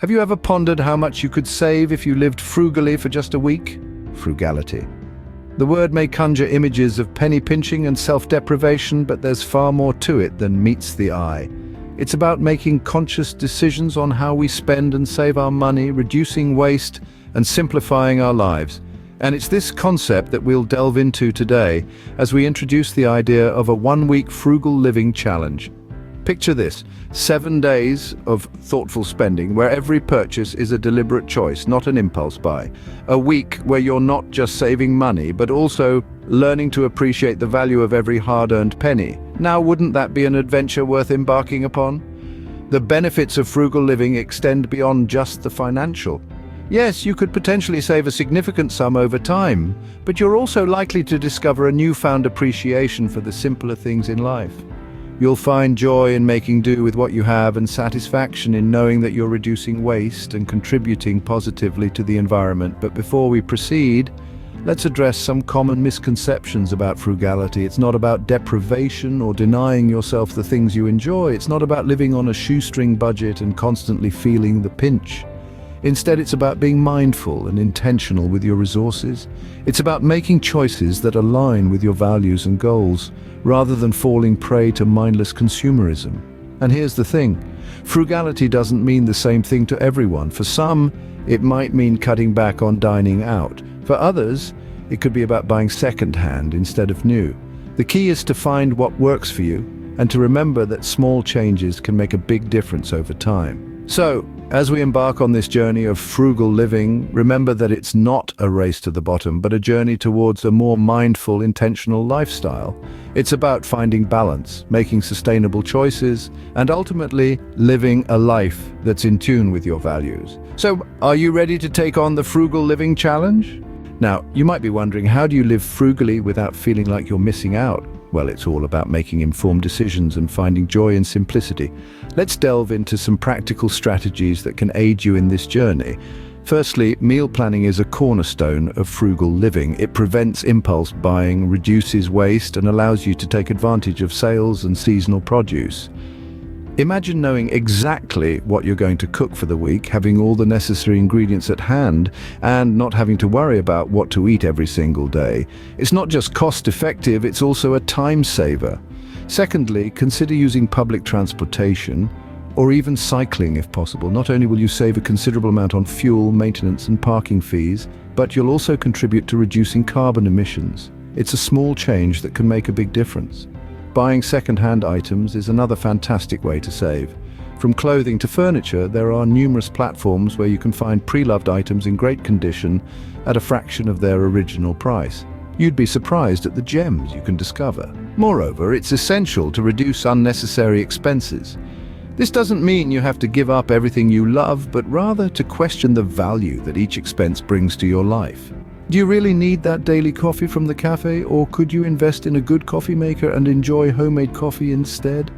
Have you ever pondered how much you could save if you lived frugally for just a week? Frugality. The word may conjure images of penny pinching and self-deprivation, but there's far more to it than meets the eye. It's about making conscious decisions on how we spend and save our money, reducing waste, and simplifying our lives. And it's this concept that we'll delve into today as we introduce the idea of a one-week frugal living challenge. Picture this: 7 days of thoughtful spending where every purchase is a deliberate choice, not an impulse buy. A week where you're not just saving money, but also learning to appreciate the value of every hard-earned penny. Now, wouldn't that be an adventure worth embarking upon? The benefits of frugal living extend beyond just the financial. Yes, you could potentially save a significant sum over time, but you're also likely to discover a newfound appreciation for the simpler things in life. You'll find joy in making do with what you have and satisfaction in knowing that you're reducing waste and contributing positively to the environment. But before we proceed, let's address some common misconceptions about frugality. It's not about deprivation or denying yourself the things you enjoy. It's not about living on a shoestring budget and constantly feeling the pinch. Instead, it's about being mindful and intentional with your resources. It's about making choices that align with your values and goals, rather than falling prey to mindless consumerism. And here's the thing: frugality doesn't mean the same thing to everyone. For some, it might mean cutting back on dining out. For others, it could be about buying second-hand instead of new. The key is to find what works for you, and to remember that small changes can make a big difference over time. So, as we embark on this journey of frugal living, remember that it's not a race to the bottom, but a journey towards a more mindful, intentional lifestyle. It's about finding balance, making sustainable choices, and ultimately living a life that's in tune with your values. So, are you ready to take on the Frugal Living Challenge? Now, you might be wondering, how do you live frugally without feeling like you're missing out? Well, it's all about making informed decisions and finding joy in simplicity. Let's delve into some practical strategies that can aid you in this journey. Firstly, meal planning is a cornerstone of frugal living. It prevents impulse buying, reduces waste, and allows you to take advantage of sales and seasonal produce. Imagine knowing exactly what you're going to cook for the week, having all the necessary ingredients at hand, and not having to worry about what to eat every single day. It's not just cost-effective, it's also a time saver. Secondly, consider using public transportation, or even cycling if possible. Not only will you save a considerable amount on fuel, maintenance, and parking fees, but you'll also contribute to reducing carbon emissions. It's a small change that can make a big difference. Buying second-hand items is another fantastic way to save. From clothing to furniture, there are numerous platforms where you can find pre-loved items in great condition at a fraction of their original price. You'd be surprised at the gems you can discover. Moreover, it's essential to reduce unnecessary expenses. This doesn't mean you have to give up everything you love, but rather to question the value that each expense brings to your life. Do you really need that daily coffee from the cafe, or could you invest in a good coffee maker and enjoy homemade coffee instead?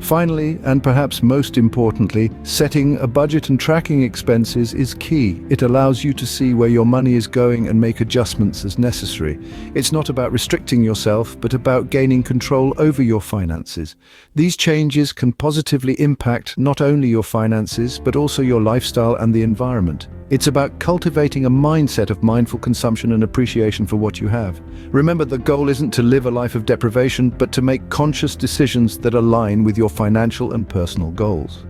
Finally, and perhaps most importantly, setting a budget and tracking expenses is key. It allows you to see where your money is going and make adjustments as necessary. It's not about restricting yourself, but about gaining control over your finances. These changes can positively impact not only your finances, but also your lifestyle and the environment. It's about cultivating a mindset of mindful consumption and appreciation for what you have. Remember, the goal isn't to live a life of deprivation, but to make conscious decisions that align with your financial and personal goals.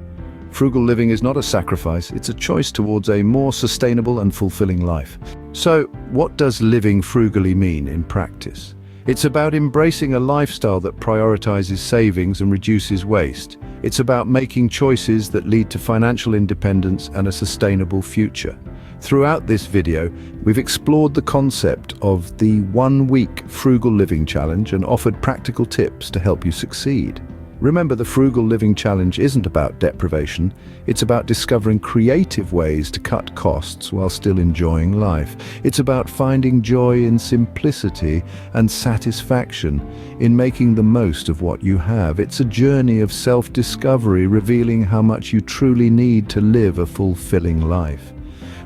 Frugal living is not a sacrifice, it's a choice towards a more sustainable and fulfilling life. So, what does living frugally mean in practice? It's about embracing a lifestyle that prioritizes savings and reduces waste. It's about making choices that lead to financial independence and a sustainable future. Throughout this video, we've explored the concept of the one-week Frugal Living Challenge and offered practical tips to help you succeed. Remember, the Frugal Living Challenge isn't about deprivation, it's about discovering creative ways to cut costs while still enjoying life. It's about finding joy in simplicity and satisfaction in making the most of what you have. It's a journey of self-discovery, revealing how much you truly need to live a fulfilling life.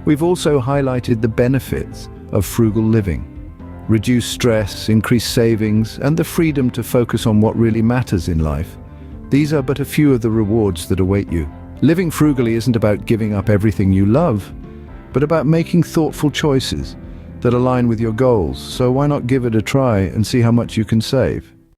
We've also highlighted the benefits of frugal living. Reduce stress, increase savings, and the freedom to focus on what really matters in life. These are but a few of the rewards that await you. Living frugally isn't about giving up everything you love, but about making thoughtful choices that align with your goals. So why not give it a try and see how much you can save?